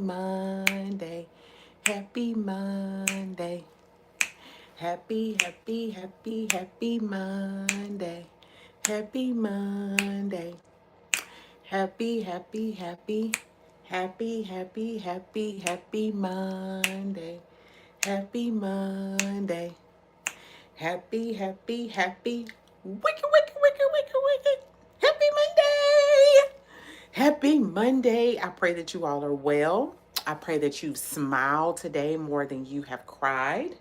Monday. Happy Monday. Happy, happy, happy, happy Monday. Happy Monday. Happy, happy, happy, happy, happy, happy, happy Monday. Happy Monday. Happy, happy, happy. Wicked, wicked, wicked, wicked, wicked. Happy Monday. Happy Monday. I pray that you all are well. I pray that you've smiled today more than you have cried.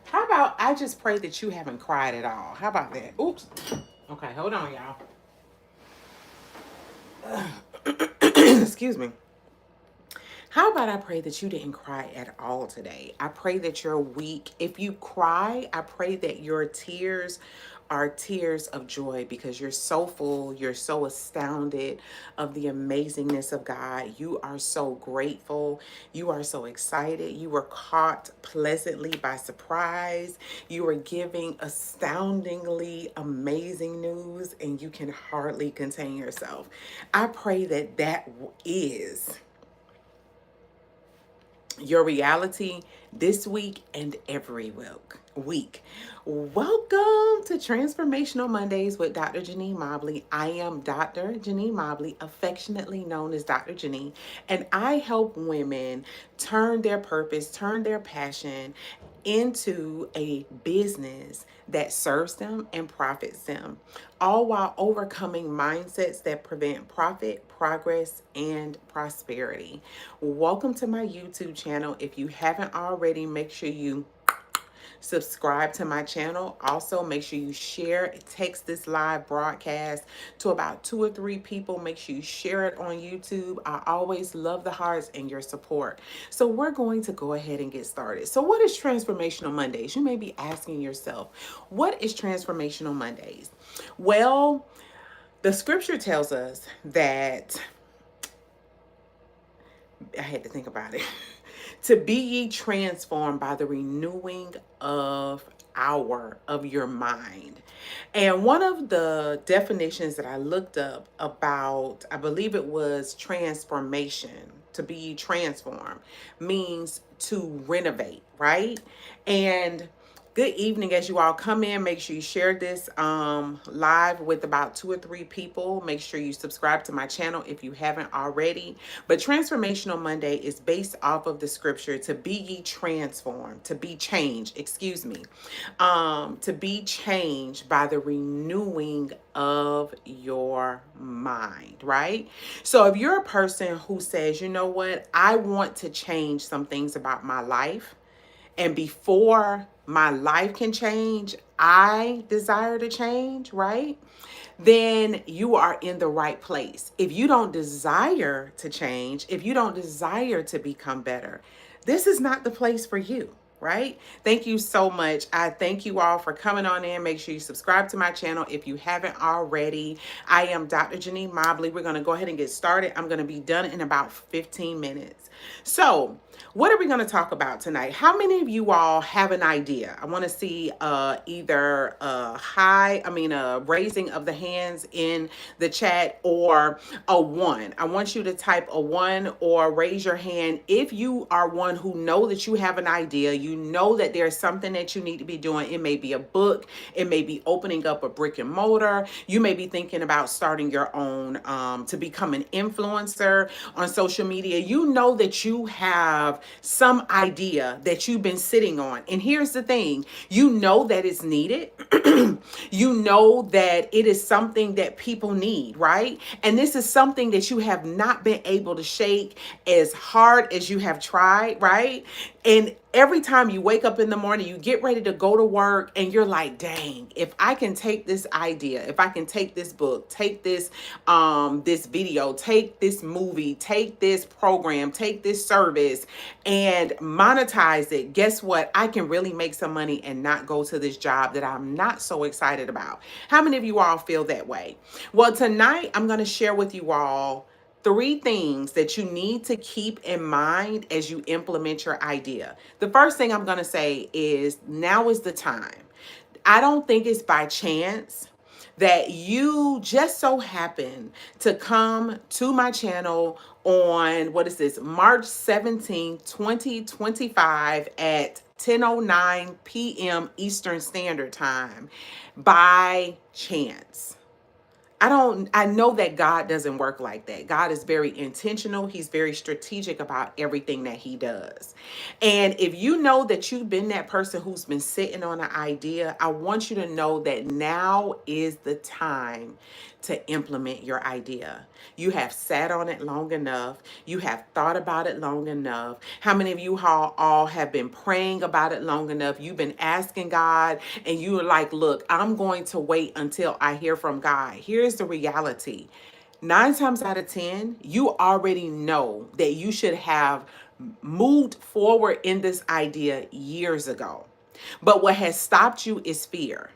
How about I just pray that you haven't cried at all? How about that? Oops. Okay, hold on, y'all. Excuse me. How about I pray that you didn't cry at all today? I pray that you're weak. If you cry, I pray that your tears are tears of joy because you're so full, you're so astounded of the amazingness of God. You are so grateful. You are so excited. You were caught pleasantly by surprise. You are giving astoundingly amazing news and you can hardly contain yourself. I pray that that is your reality this week and every week. Welcome to Transformational Mondays with Dr. JaNee Mobley. I am Dr. JaNee Mobley, affectionately known as Dr. JaNee, and I help women turn their purpose, turn their passion into a business that serves them and profits them, all while overcoming mindsets that prevent profit, progress, and prosperity. Welcome to my YouTube channel. If you haven't already, make sure you subscribe to my channel. Also, make sure you share, text this live broadcast to about 2 or 3 people. Make sure you share it on YouTube. I always love the hearts and your support. So we're going to go ahead and get started. So what is Transformational Mondays? You may be asking yourself, what is Transformational Mondays? Well, the scripture tells us that, I had to think about it. To be ye transformed by the renewing of your mind. And one of the definitions that I looked up about, I believe it was transformation, to be transformed, means to renovate, right? And good evening as you all come in. Make sure you share this live with about 2 or 3 people. Make sure you subscribe to my channel if you haven't already. But Transformational Monday is based off of the scripture, to be ye transformed, to be changed, to be changed by the renewing of your mind, right? So if you're a person who says, you know what, I want to change some things about my life, and before my life can change, I desire to change, right? Then you are in the right place. If you don't desire to change, if you don't desire to become better, this is not the place for you. Right? Thank you so much. I thank you all for coming on in. Make sure you subscribe to my channel if you haven't already. I am Dr. JaNee Mobley. We're going to go ahead and get started. I'm going to be done in about 15 minutes. So, what are we going to talk about tonight? How many of you all have an idea? I want to see either a raising of the hands in the chat or a 1. I want you to type a 1 or raise your hand if you are one who know that you have an idea. You know that there's something that you need to be doing. It may be a book. It may be opening up a brick and mortar. You may be thinking about starting your own to become an influencer on social media. You know that you have some idea that you've been sitting on. And here's the thing, you know that it's needed. You know that it is something that people need, right? And this is something that you have not been able to shake as hard as you have tried, right? And every time you wake up in the morning, you get ready to go to work and you're like, dang, if I can take this idea, if I can take this book, take this video, take this movie, take this program, take this service and monetize it, guess what? I can really make some money and not go to this job that I'm not so excited about. How many of you all feel that way? Well, tonight I'm going to share with you all 3 things that you need to keep in mind as you implement your idea. The first thing I'm going to say is now is the time. I don't think it's by chance that you just so happen to come to my channel on, what is this, March 17, 2025 at 10:09 p.m. Eastern Standard Time by chance. I know that God doesn't work like that. God is very intentional. He's very strategic about everything that he does. And if you know that you've been that person who's been sitting on an idea, I want you to know that now is the time to implement your idea. You have sat on it long enough. You have thought about it long enough. How many of you all have been praying about it long enough? You've been asking God, and you are like, look, I'm going to wait until I hear from God. Here's the reality. 9 times out of 10, you already know that you should have moved forward in this idea years ago. But what has stopped you is fear.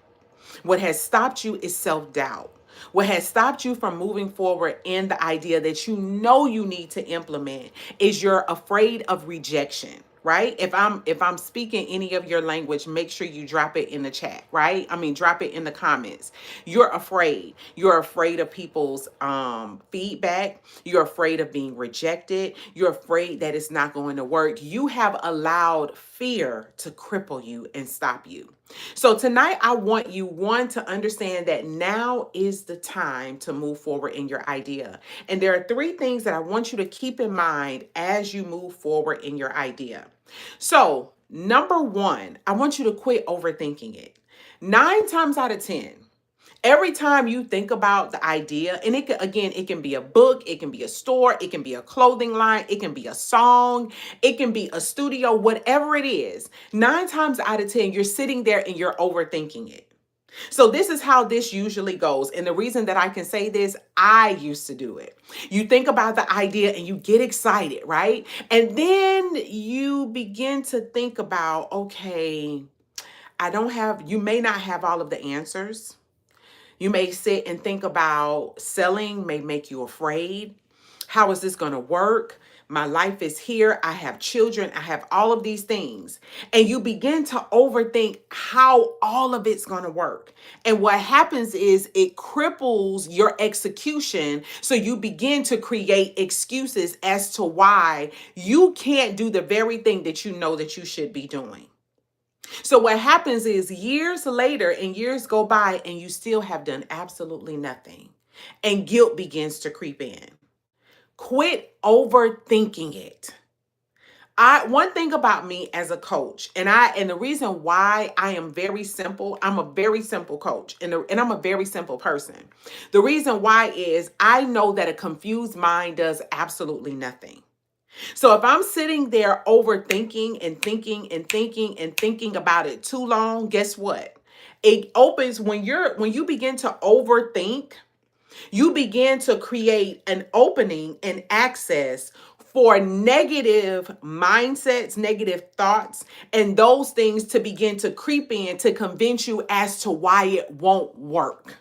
What has stopped you is self-doubt. What has stopped you from moving forward in the idea that you know you need to implement is you're afraid of rejection, right? If I'm speaking any of your language, make sure you drop it in the chat, right? I mean, drop it in the comments. You're afraid. You're afraid of people's feedback. You're afraid of being rejected. You're afraid that it's not going to work. You have allowed fear to cripple you and stop you. So tonight, I want you, one, to understand that now is the time to move forward in your idea. And there are 3 things that I want you to keep in mind as you move forward in your idea. So, number 1, I want you to quit overthinking it. 9 times out of 10, every time you think about the idea, and it can be a book, it can be a store, it can be a clothing line, it can be a song, it can be a studio, whatever it is, 9 times out of 10, you're sitting there and you're overthinking it. So this is how this usually goes. And the reason that I can say this, I used to do it. You think about the idea and you get excited, right? And then you begin to think about, okay, you may not have all of the answers. You may sit and think about selling, may make you afraid. How is this going to work? My life is here. I have children. I have all of these things. And you begin to overthink how all of it's going to work. And what happens is it cripples your execution. So you begin to create excuses as to why you can't do the very thing that you know that you should be doing. So what happens is years later and years go by and you still have done absolutely nothing. And guilt begins to creep in. Quit overthinking it. One thing about me as a coach, and the reason why I am very simple, I'm a very simple coach, and I'm a very simple person. The reason why is I know that a confused mind does absolutely nothing. So if I'm sitting there overthinking and thinking and thinking and thinking about it too long, guess what? It opens when you begin to overthink, you begin to create an opening and access for negative mindsets, negative thoughts, and those things to begin to creep in to convince you as to why it won't work.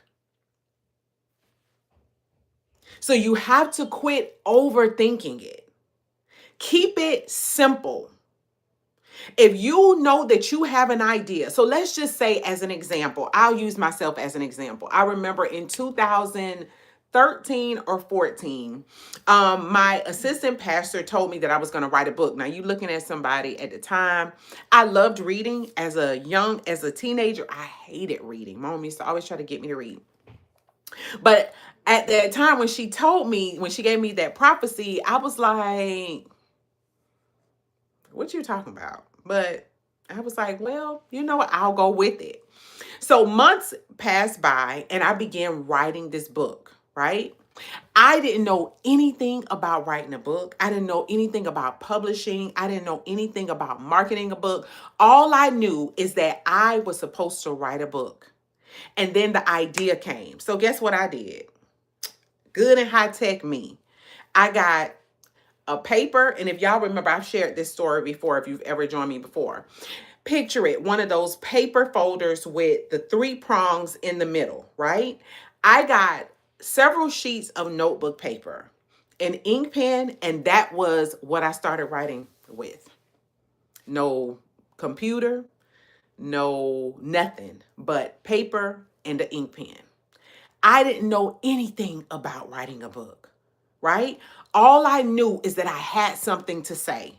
So you have to quit overthinking it. Keep it simple. If you know that you have an idea, so let's just say, as an example, I'll use myself as an example. I remember in 2013 or 14, my assistant pastor told me that I was going to write a book. Now, you looking at somebody at the time, I loved reading as a teenager. I hated reading. My mom used to always try to get me to read. But at that time when she gave me that prophecy, I was like, what you talking about? But I was like, well, you know what? I'll go with it. So months passed by and I began writing this book, right? I didn't know anything about writing a book. I didn't know anything about publishing. I didn't know anything about marketing a book. All I knew is that I was supposed to write a book. And then the idea came. So guess what I did? Good and high tech me. I got a paper, and if y'all remember, I've shared this story before if you've ever joined me before. Picture it, one of those paper folders with the 3 prongs in the middle, right? I got several sheets of notebook paper, an ink pen, and that was what I started writing with. No computer, no nothing but paper and an ink pen. I didn't know anything about writing a book. right? All I knew is that I had something to say.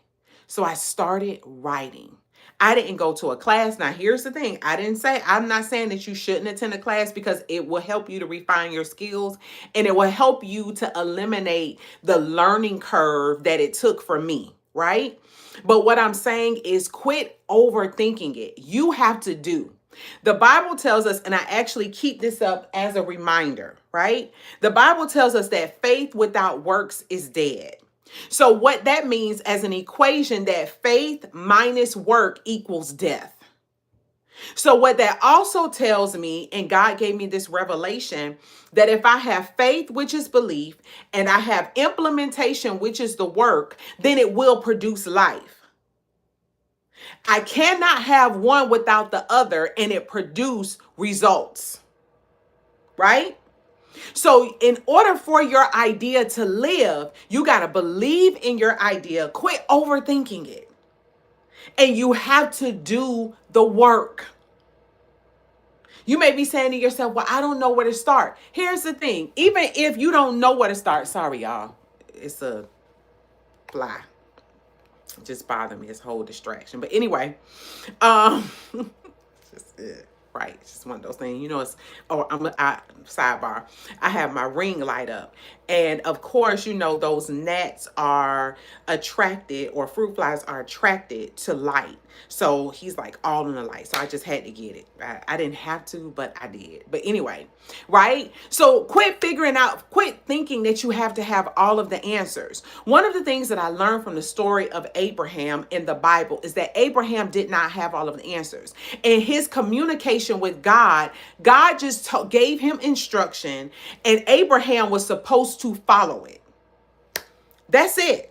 So I started writing. I didn't go to a class. Now, here's the thing. I'm not saying that you shouldn't attend a class, because it will help you to refine your skills and it will help you to eliminate the learning curve that it took for me, right? But what I'm saying is quit overthinking it. You have to do. The Bible tells us, and I actually keep this up as a reminder, right? The Bible tells us that faith without works is dead. So, what that means as an equation, that faith minus work equals death. So, what that also tells me, and God gave me this revelation, that if I have faith, which is belief, and I have implementation, which is the work, then it will produce life. I cannot have one without the other and it produce results, right? So in order for your idea to live, you got to believe in your idea, quit overthinking it, and you have to do the work. You may be saying to yourself, well, I don't know where to start. Here's the thing. Even if you don't know where to start, sorry, y'all, it's a fly. It just bothered me, this whole distraction. But anyway, just right, it's just one of those things, you know. It's sidebar, I have my ring light up, and of course, you know, those gnats are attracted, or fruit flies are attracted to light. So he's like all in the light, so I just had to get it. I didn't have to, but I did. But anyway, right? So quit thinking that you have to have all of the answers. One of the things that I learned from the story of Abraham in the Bible is that Abraham did not have all of the answers. In his communication with God, God just gave him instruction, and Abraham was supposed to follow it. That's it.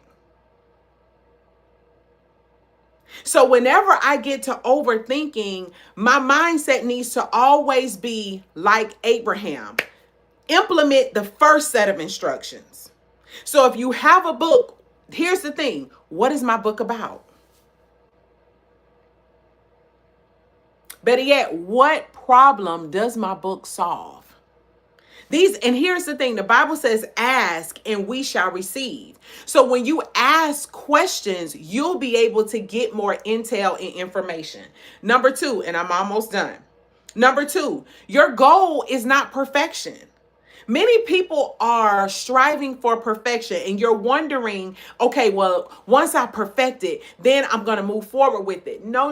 So whenever I get to overthinking, my mindset needs to always be like Abraham. Implement the first set of instructions. So if you have a book, here's the thing. What is my book about? Better yet, what problem does my book solve? And here's the thing, the Bible says, ask and we shall receive. So when you ask questions, you'll be able to get more intel and information. Number 2, and I'm almost done. Number 2, your goal is not perfection. Many people are striving for perfection, and you're wondering, okay, well, once I perfect it, then I'm going to move forward with it. No.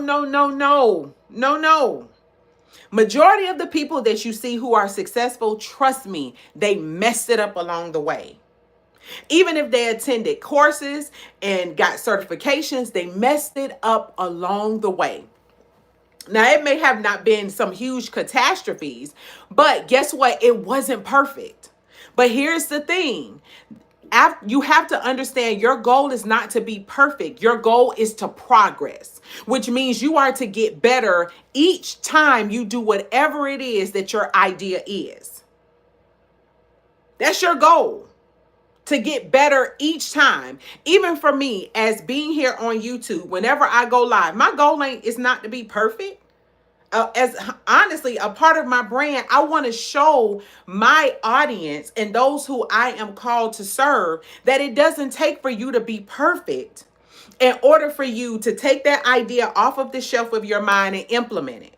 Majority of the people that you see who are successful, trust me, they messed it up along the way. Even if they attended courses and got certifications, they messed it up along the way. Now, it may have not been some huge catastrophes, but guess what? It wasn't perfect. But here's the thing. You have to understand, your goal is not to be perfect. Your goal is to progress, which means you are to get better each time you do whatever it is that your idea is. That's your goal, to get better each time. Even for me, as being here on YouTube, whenever I go live, my goal is not to be perfect. As honestly, a part of my brand, I want to show my audience and those who I am called to serve that it doesn't take for you to be perfect in order for you to take that idea off of the shelf of your mind and implement it.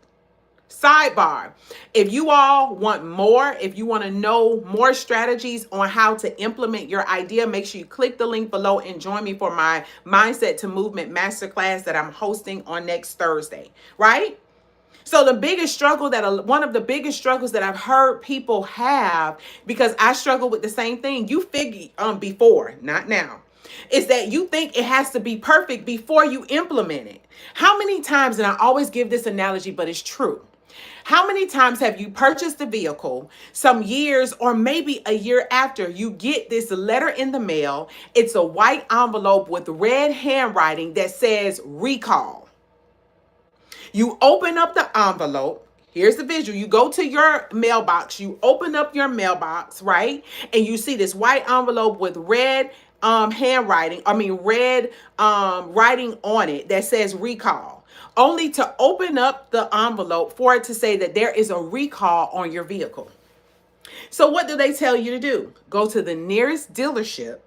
Sidebar, if you all want more, if you want to know more strategies on how to implement your idea, make sure you click the link below and join me for my Mindset to Movement Masterclass that I'm hosting on next Thursday, right? So one of the biggest struggles that I've heard people have, because I struggle with the same thing, you figure before, not now, is that you think it has to be perfect before you implement it. How many times, and I always give this analogy, but it's true. How many times have you purchased a vehicle, some years or maybe a year after, you get this letter in the mail? It's a white envelope with red handwriting that says recall. You open up the envelope. Here's the visual. You go to your mailbox. You open up your mailbox, right? And you see this white envelope with red writing on it that says recall. Only to open up the envelope for it to say that there is a recall on your vehicle. So what do they tell you to do? Go to the nearest dealership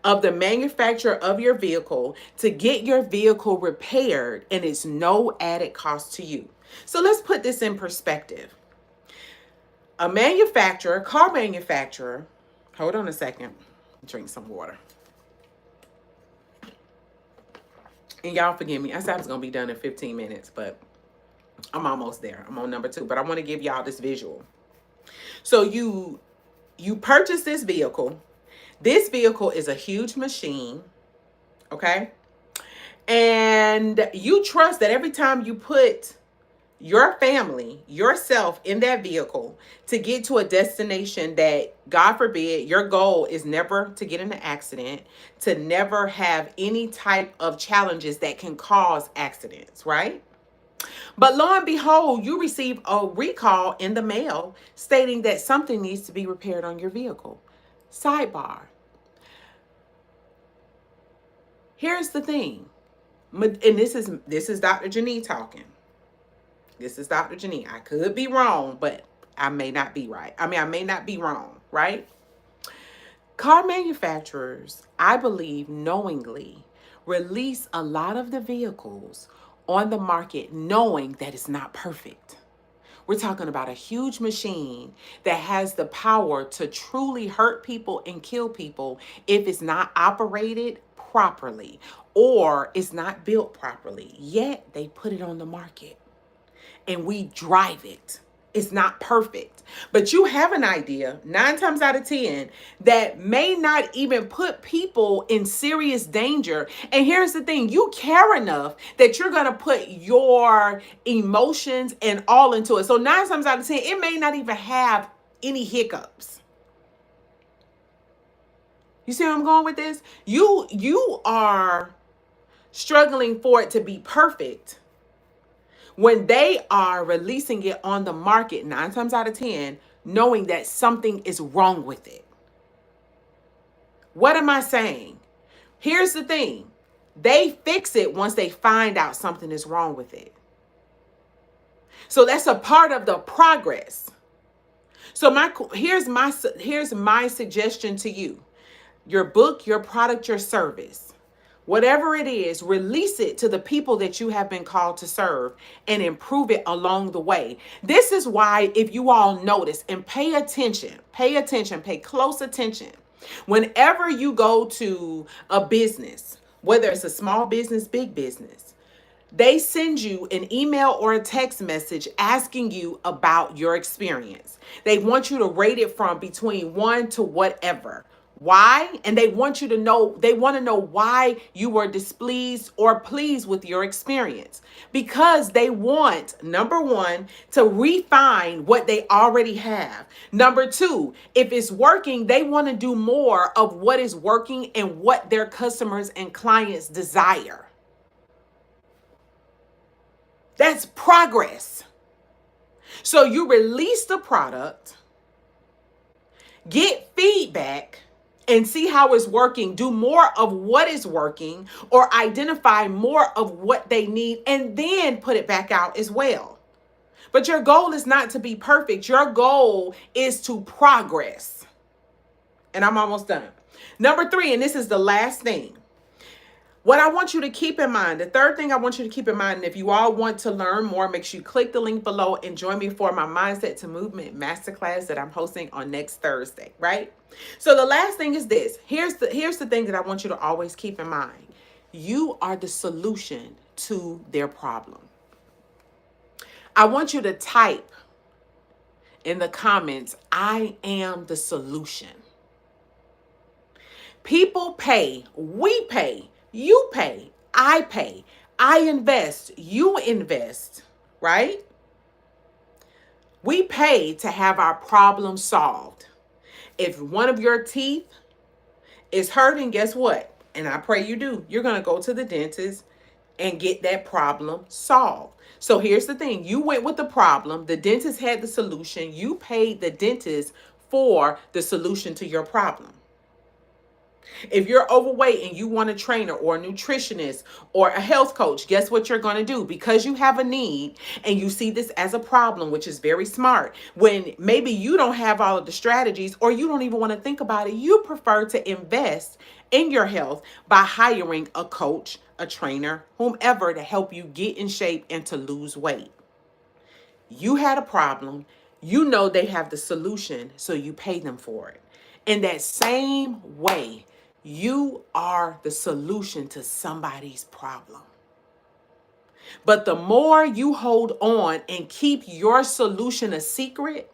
of the manufacturer of your vehicle to get your vehicle repaired, and it's no added cost to you. So let's put this in perspective. A manufacturer, car manufacturer, hold on a second, drink some water. And y'all forgive me. I said I was going to be done in 15 minutes, but I'm almost there. I'm on number 2, but I want to give y'all this visual. So you purchase this vehicle. This vehicle is a huge machine, okay? And you trust that every time you put your family, yourself in that vehicle to get to a destination that, God forbid, your goal is never to get in an accident, to never have any type of challenges that can cause accidents, right? But lo and behold, you receive a recall in the mail stating that something needs to be repaired on your vehicle. Sidebar. Here's the thing. And this is Dr. JaNee talking. This is Dr. JaNee. I could be wrong, but I may not be right. I may not be wrong, right? Car manufacturers, I believe, knowingly release a lot of the vehicles on the market knowing that it's not perfect. We're talking about a huge machine that has the power to truly hurt people and kill people if it's not operated properly or it's not built properly. Yet they put it on the market and we drive it. It's not perfect, but you have an idea 9 times out of 10 that may not even put people in serious danger. And here's the thing, you care enough that you're going to put your emotions and all into it. So 9 times out of 10, it may not even have any hiccups. You see where I'm going with this? You are struggling for it to be perfect when they are releasing it on the market 9 times out of 10, knowing that something is wrong with it. What am I saying? Here's the thing. They fix it once they find out something is wrong with it. So that's a part of the progress. So here's my suggestion to you. Your book, your product, your service. Whatever it is, release it to the people that you have been called to serve and improve it along the way. This is why, if you all notice and pay close attention. Whenever you go to a business, whether it's a small business, big business, they send you an email or a text message asking you about your experience. They want you to rate it from between 1 to whatever. Why? And they want to know why you were displeased or pleased with your experience. Because they want, number 1, to refine what they already have. Number 2, if it's working, they want to do more of what is working and what their customers and clients desire. That's progress. So you release the product, get feedback, and see how it's working. Do more of what is working or identify more of what they need and then put it back out as well. But your goal is not to be perfect. Your goal is to progress. And I'm almost done. Number 3, and this is the last thing. What I want you to keep in mind, the third thing I want you to keep in mind, and if you all want to learn more, make sure you click the link below and join me for my Mindset to Movement Masterclass that I'm hosting on next Thursday, right? So the last thing is this. Here's the thing that I want you to always keep in mind. You are the solution to their problem. I want you to type in the comments, I am the solution. People pay, we pay, you pay, I pay, I invest, you invest, right? We pay to have our problem solved. If one of your teeth is hurting, guess what? And I pray you do. You're going to go to the dentist and get that problem solved. So here's the thing. You went with the problem. The dentist had the solution. You paid the dentist for the solution to your problem. If you're overweight and you want a trainer or a nutritionist or a health coach, guess what you're going to do? Because you have a need and you see this as a problem, which is very smart. When maybe you don't have all of the strategies or you don't even want to think about it, you prefer to invest in your health by hiring a coach, a trainer, whomever to help you get in shape and to lose weight. You had a problem. You know they have the solution, so you pay them for it. In that same way, you are the solution to somebody's problem. But the more you hold on and keep your solution a secret,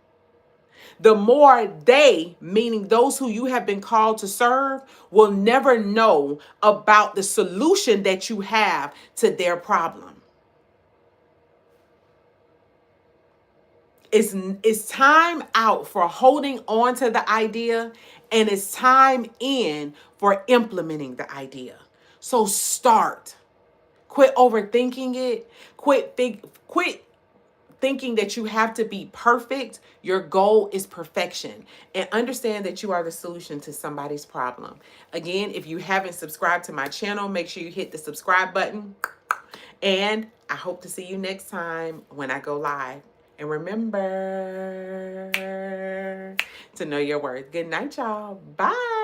the more they, meaning those who you have been called to serve, will never know about the solution that you have to their problem. It's time out for holding on to the idea, and it's time in for implementing the idea. So start. Quit overthinking it. Quit thinking that you have to be perfect. Your goal is perfection. And understand that you are the solution to somebody's problem. Again, if you haven't subscribed to my channel, make sure you hit the subscribe button. And I hope to see you next time when I go live. And remember to know your worth. Good night, y'all. Bye.